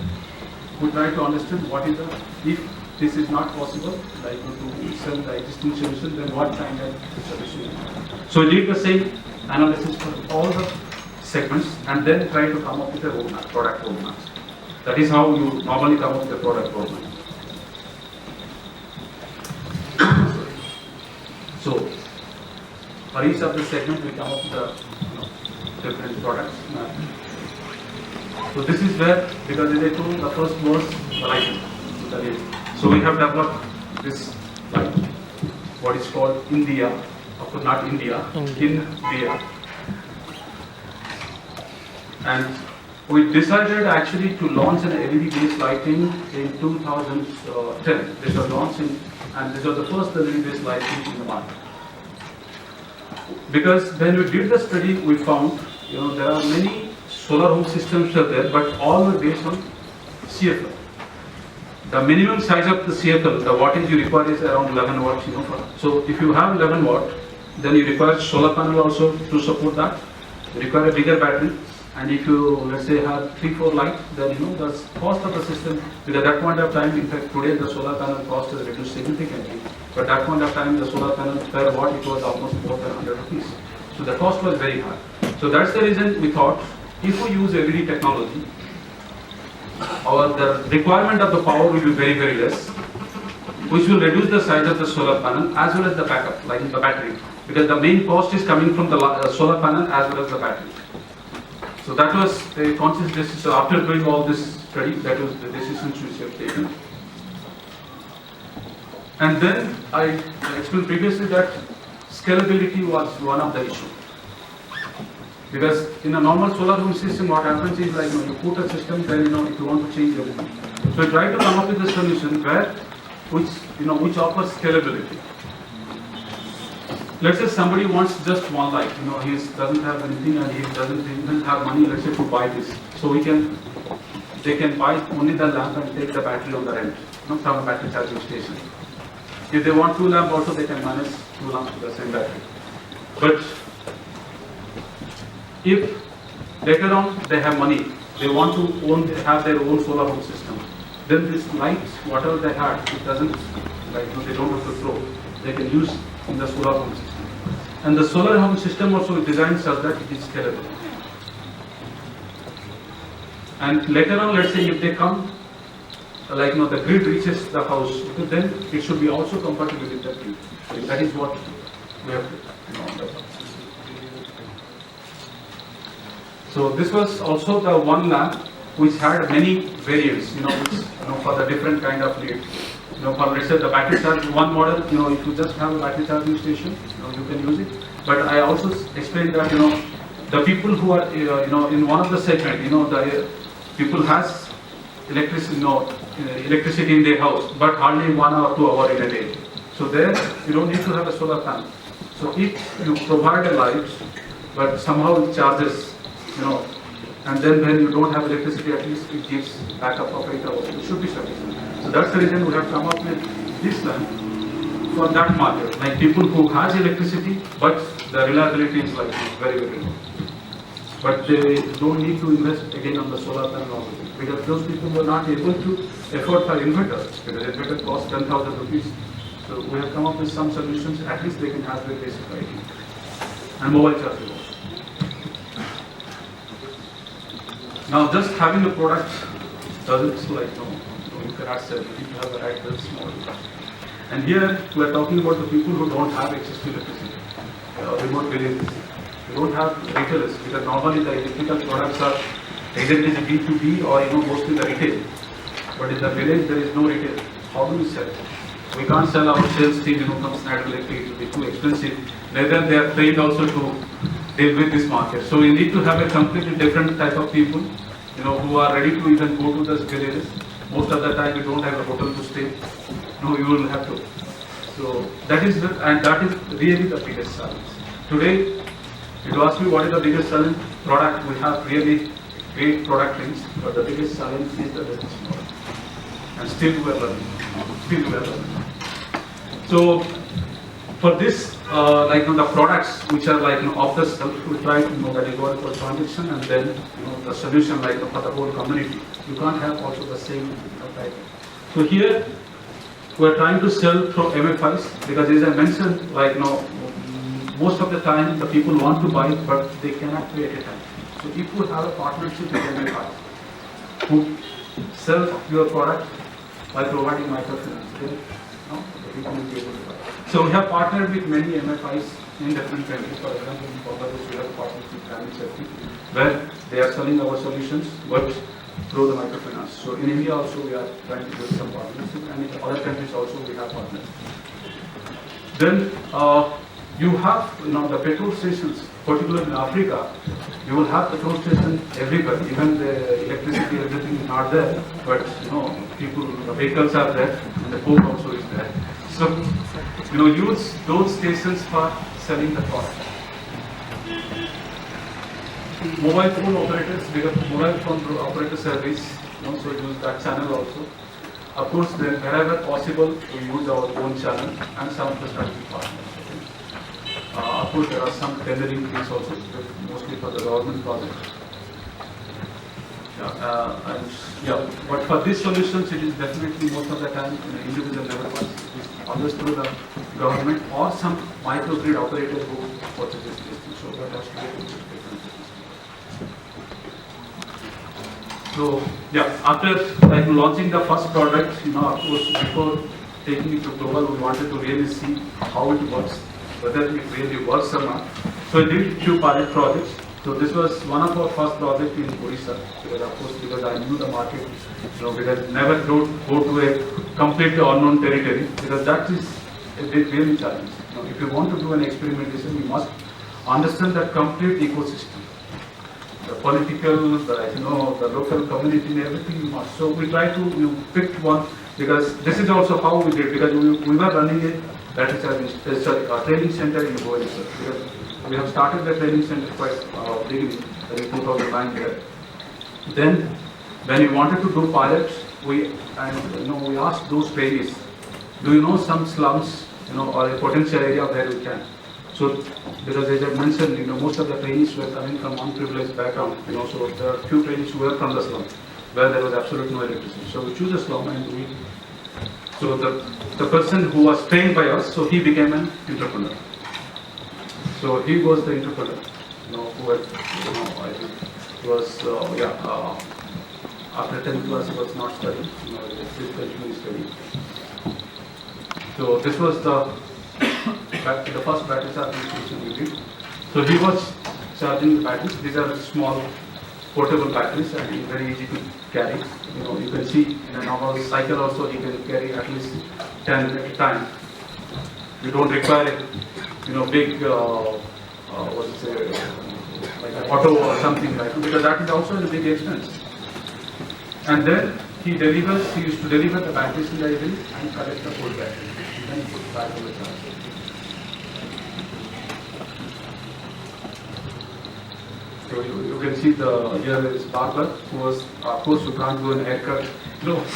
Speaker 1: we try to understand what is if this is not possible, to sell the existing solution, then what kind of solution? So we did the same analysis for all the segments, and then try to come up with a roadmap, product roadmap. That is how you normally come up with a product roadmap. So for each of the segment, we come up with the different products. So this is where, because as I told you, the first was variety. So we have developed this, what is called India, of course not India, India. And we decided actually to launch an LED-based lighting in 2010. This was launched and this was the first LED-based lighting in the market. Because when we did the study, we found, there are many solar home systems are there, but all were based on CFL. The minimum size of the CFL, the wattage you require is around 11 watts. So if you have 11 watt, then you require solar panel also to support that. You require a bigger battery, and if you let's say have 3-4 lights, then the cost of the system. Because at that point of time, in fact, today the solar panel cost has reduced significantly. But at that point of time, the solar panel per watt it was almost more than 100 rupees. So the cost was very high. So that's the reason we thought, if we use LED technology, the requirement of the power will be very, very less, which will reduce the size of the solar panel as well as the backup, like the battery. Because the main cost is coming from the solar panel as well as the battery. So that was a conscious decision. So after doing all this study, that was the decisions which we have taken. And then I explained previously that scalability was one of the issues. Because in a normal solar home system, what happens is you put a system, then if you want to change everything. So we try to come up with a solution which offers scalability. Let's say somebody wants just one light, he doesn't have anything and he doesn't even have money, let's say, to buy this. So they can buy only the lamp and take the battery on the rent, from a battery charging station. If they want 2 lamps also, they can manage 2 lamps with the same battery. But if later on they have money, they want to have their own solar home system, then this light, whatever they had, it doesn't, they don't have to throw. They can use in the solar home system. And the solar home system also is designed such that it is scalable. And later on, let's say if they come, the grid reaches the house, then it should be also compatible with the grid. So that is what we have to, So this was also the one lamp which had many variants, for the different kind of need. For let's say the battery charge, one model, if you just have a battery charging station, you can use it. But I also explained that, the people who are, in one of the segment, the people has electricity in their house, but hardly 1 or 2 hours in a day. So there, you don't need to have a solar panel. So if you provide a light, but somehow it charges, and then when you don't have electricity, at least it gives backup of 8 hours. It should be sufficient. So that's the reason we have come up with this lamp for that market, like people who has electricity, but the reliability is very, very low. But they don't need to invest again on the solar panel because those people were not able to afford for inverter, because inverter costs 10,000 rupees. So we have come up with some solutions, at least they can have their basic IT. And mobile charging also. Now just having a product doesn't you cannot sell it, you have a right business model. And here we are talking about the people who don't have access to electricity, remote villages. You don't have retailers because normally the electrical products are either it is B2B or mostly the retail. But in the village there is no retail. How do we sell? We can't sell our sales team from Schneider Electric, it will be too expensive. Neither they are trained also to deal with this market. So we need to have a completely different type of people, who are ready to even go to the villages. Most of the time we don't have a hotel to stay. No, you will have to. So that is really the biggest challenge. Today, if you ask me what is the biggest challenge product, we have really great product things, but the biggest challenge is the business model. And still we are learning. So for this, the products which are off the shelf, we try to that is what for transaction, and then the solution for the whole community. You can't have also the same type. So here we are trying to sell through MFIs because, as I mentioned, most of the time the people want to buy, but they cannot pay at a time. So if you have a partnership with MFIs who sell your product by providing microfinance, then the people will be able to buy. So we have partnered with many MFIs in different countries. For example, in Bangladesh we have partnered with Grameen Shakti, where they are selling our solutions, but through the microfinance. So in India also we are trying to get some partnership, and in other countries also we have partners. Then you have the petrol stations, particularly in Africa. You will have petrol stations everywhere, even the electricity, everything is not there, but people, the vehicles are there, and the coke also is there. So use those stations for selling the product. Mobile phone operators, because mobile phone operator service, so use that channel also. Of course, then wherever possible, we use our own channel and some of the strategic partners. Of course, there are some tendering fees also, mostly for the government projects. But for these solutions, it is definitely most of the time individual level ones. It is always through the government or some microgrid operator who purchases this thing. So that has to be different. So after launching the first product, of course, before taking it to global, we wanted to really see how it works, whether it really works or not. So we did few pilot projects. So this was one of our first projects in Odisha, because I knew the market, because never go to a completely unknown territory, because that is a really challenge. If you want to do an experimentation, you must understand that complete ecosystem. the political, the local community and everything you must. So we try to pick one because this is also how we did because we were running it. That is a training center in Bhubaneswar. Because we have started the training center quite beginning in 2009 there. Then when we wanted to do pilots, we asked those trainees, do you know some slums, or a potential area where we can? So, because as I mentioned, most of the trainees were coming from unprivileged background, so there are few trainees who were from the slum, where there was absolutely no electricity. So we choose a slum and so the person who was trained by us, so he became an entrepreneur. So he was the entrepreneur, who had, I think he was, after 10th class he was not studying, he was continuing studying. So this was the first battery charging station we did. So he was charging the batteries. These are small portable batteries and very easy to carry. You can see in a normal cycle also he can carry at least 10 at a time. You don't require big like an auto or something like that, because that is also a big expense. And then he used to deliver the batteries in the evening and collect the full battery. Then put back on the charge. So you can see here is barber who was, of course, you can't do an haircut. Can't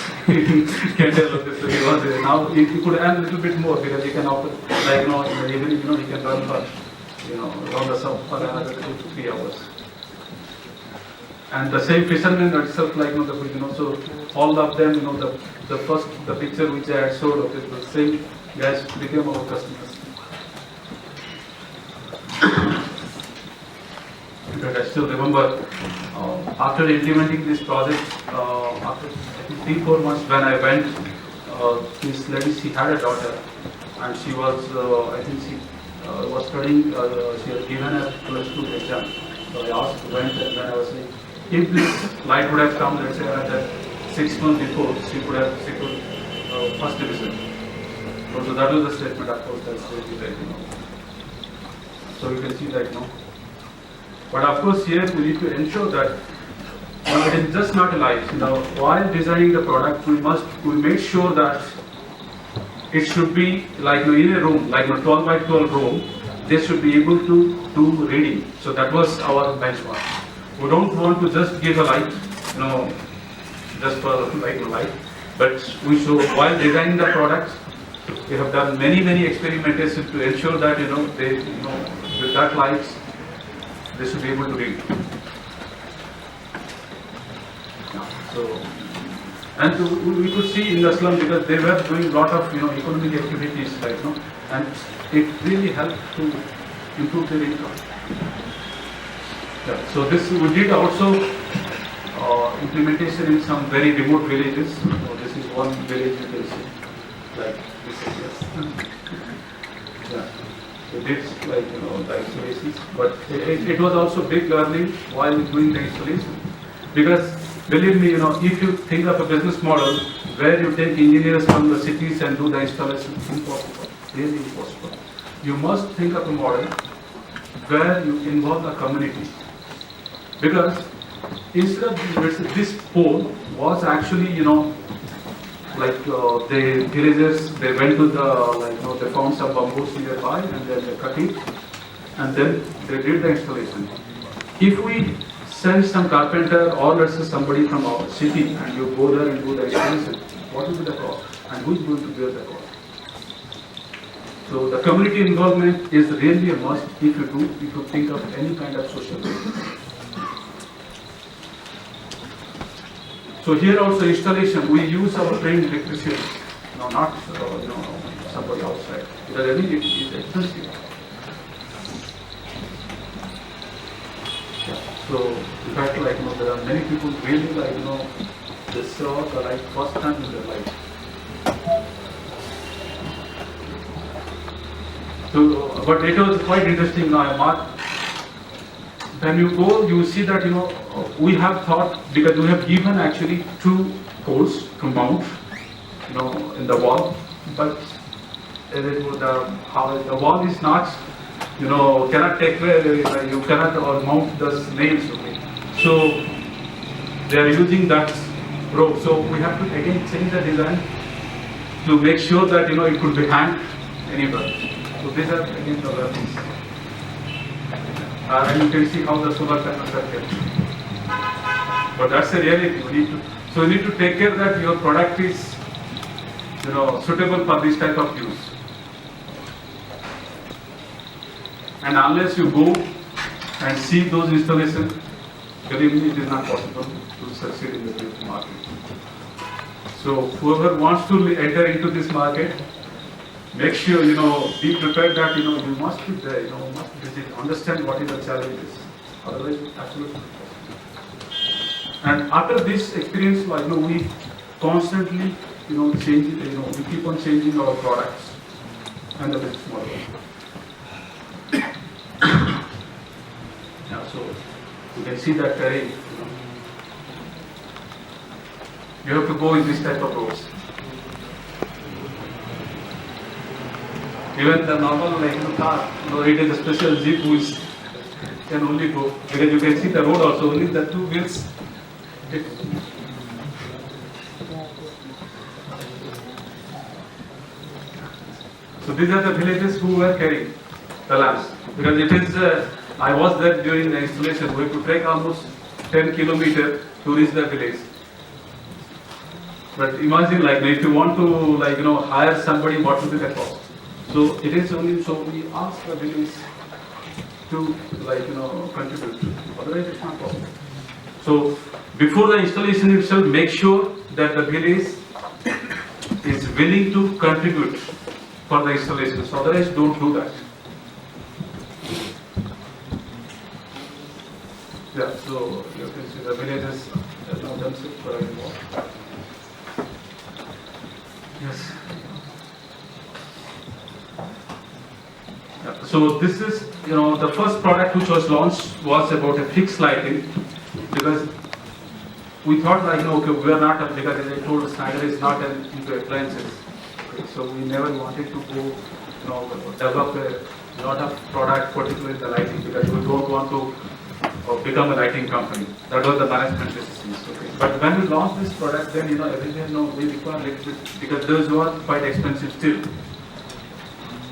Speaker 1: tell this. So he was there. Now he could earn a little bit more because he can offer, like in the evening, he can run for, around the south for another 2 to 3 hours. And the same fisherman itself, like so all of them, the picture which I had showed of it, the same guys became our customers. Because I still remember after implementing this project, after 3-4 months when I went, this lady, she had a daughter and she was, I think she was studying, she had given a +2 exam. So I asked when I was saying, if this light would have come, let's say, another 6 months before, she could have secured first division. So that was the statement, of course, that's really right, So you can see that, But of course, here we need to ensure that it is just not a light. While designing the product, we make sure that it should be like in a room, like a 12 by 12 room, they should be able to do reading. So that was our benchmark. We don't want to just give a light, just for like a light, but we should, while designing the product, we have done many experimentations to ensure that they, with that lights, they should be able to read. So, and we could see in the slum because they were doing a lot of economic activities, and it really helped to improve their income. Yeah, so this we did also implementation in some very remote villages. So this is one village you can see, like this is yes. Yeah. We did the installations, but it was also big learning while doing the installation. Because believe me, if you think of a business model where you take engineers from the cities and do the installation, impossible, really impossible. You must think of a model where you involve the community. Because instead of this pole was actually, the villagers, they went to they found some bamboos nearby and then they cut it and then they did the installation. If we send some carpenter or let's say somebody from our city and you go there and do the installation, what will be the cost and who is going to bear the cost? So the community involvement is really a must if you think of any kind of social business. So here also installation, we use our trained electricians, not somebody outside. Because everything is expensive. So in fact, there are many people really they saw the light first time in their life. So, but it was quite interesting. When you go, you see that we have thought, because we have given actually 2 poles to mount, in the wall, but the wall is not, cannot take away, you cannot mount the nails. So they are using that rope. So we have to again change the design to make sure that it could be hanged anywhere. So these are again the learnings. And you can see how the solar panels are kept. But that's the reality. So you need to take care that your product is suitable for this type of use. And unless you go and see those installations, believe me, it is not possible to succeed in the market. So whoever wants to enter into this market, make sure be prepared that you must be there, must visit, understand what is the challenges. Otherwise, absolutely. And after this experience, we constantly change, we keep on changing our products and the business model. Yeah, so you can see that terrain. You have to go in this type of roads. Even the normal car, it is a special jeep which can only go because you can see the road also only the two wheels. So these are the villages who were carrying the lamps because it is. I was there during the installation. We had to trek almost 10 kilometers to reach the village. But imagine, if you want to, hire somebody, what will be the cost? So it is only so we ask the village to, contribute. Otherwise, it's not possible. So before the installation itself, make sure that the village is willing to contribute for the installation. So otherwise, don't do that. Yeah, so you can see the villages now themselves are involved. Yes. Yeah, so this is, the first product which was launched was about a fixed lighting because we thought okay, we are not, because as I told Schneider is not into appliances. Okay, so we never wanted to go, develop a lot of product, particularly in the lighting, because we don't want to become a lighting company. That was the management decisions. Okay. But when we launched this product, then everything we require little bit because those were quite expensive still.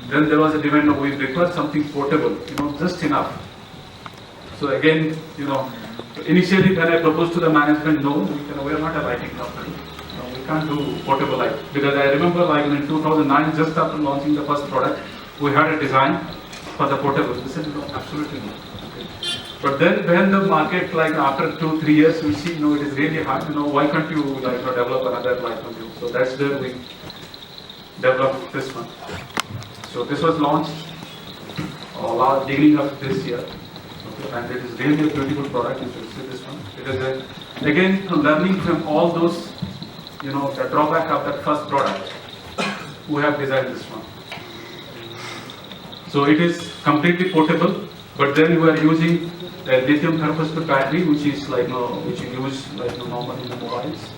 Speaker 1: Then there was a demand. We require something portable, just enough. So again, initially when I proposed to the management, no, we are not a lighting company. We can't do portable light because I remember in 2009, just after launching the first product, we had a design for the portable. We said no, absolutely not. But then when the market, after 2-3 years, we see, it is really hard, why can't you develop another light module? So that's where we developed this one. So this was launched beginning of this year. Okay, and it is really a beautiful product. You can see this one. It is again learning from all those, the drawback of that first product. We have designed this one. So it is completely portable, but then we are using a lithium purpose-built battery, which is which you use normally in the mobiles,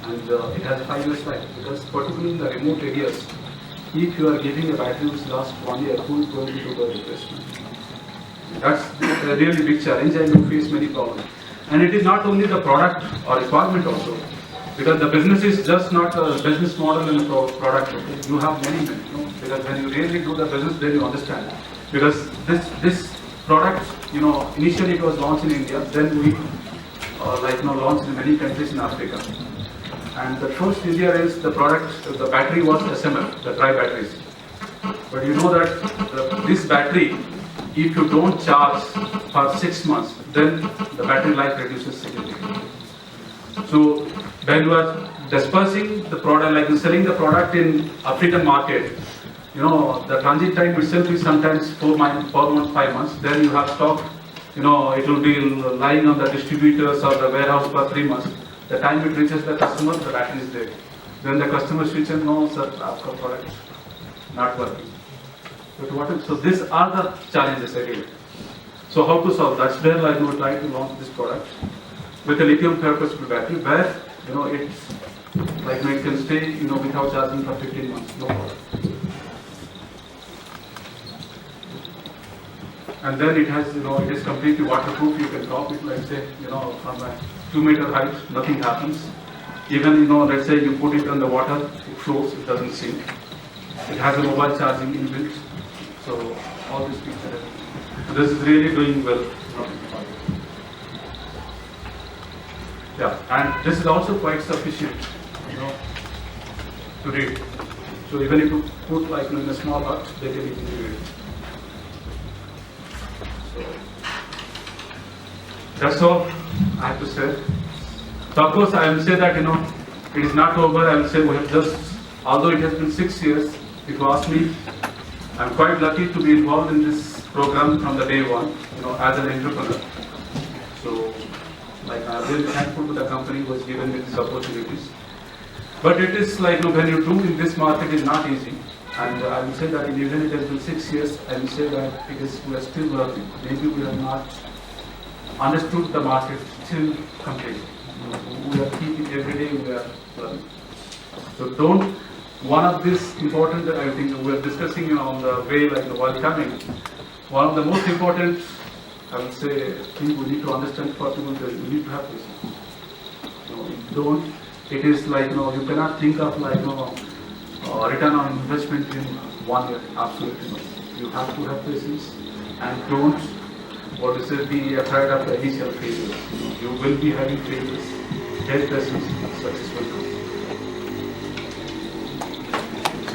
Speaker 1: and it has a 5 years life. Because particularly in the remote areas, if you are giving a battery which lasts 1 year, who is going to do the replacement? That's a really big challenge, and you face many problems. And it is not only the product or requirement also, because the business is just not a business model and a product. Okay? You have many, because when you really do the business, then you understand. Because this product, initially it was launched in India, then we launched in many countries in Africa. And the first India is the product, the battery was SML, the dry batteries. But you know that this battery, if you don't charge for 6 months, then the battery life reduces significantly. So when you are dispersing the product, selling the product in African market, the transit time itself is sometimes 4 months, 5 months. Then you have stock, it will be lying on the distributors or the warehouse for 3 months. The time it reaches the customer, the battery is there. Then the customer switches, no sir, our product not working. But so these are the challenges again. So how to solve? That's where we try to launch this product with a lithium purpose-built battery, where it's it can stay without charging for 15 months, no problem. And then it has, it is completely waterproof. You can drop it, let's say, from a 2-meter height, nothing happens. Even, let's say you put it on the water, it floats, it doesn't sink. It has a mobile charging inbuilt. So all these things are. So this is really doing well. Yeah, and this is also quite sufficient, to read. So even if you put like in a small hut, they can easily read. So that's all I have to say. So of course I will say that it is not over. I will say we have just, although it has been 6 years, if you ask me, I'm quite lucky to be involved in this program from the day one, as an entrepreneur. So like I'm really thankful to the company who has given me these opportunities. But it is like, when you do in this market, is not easy. And I will say that even it has been 6 years, I will say that we are still learning. Maybe we have not understood the market still completely. We are keeping every day, we are learning. So one of this important, I think we are discussing on the way, while coming, one of the most important, I would say, thing we need to understand for people is we need to have patience. It is like, you cannot think of return on investment in 1 year. Absolutely not. You have to have patience and don't, be afraid of the initial failures. You will be having failures. Take patience, successful.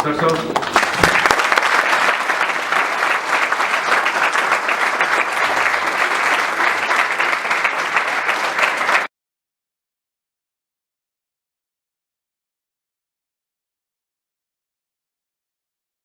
Speaker 1: That's all.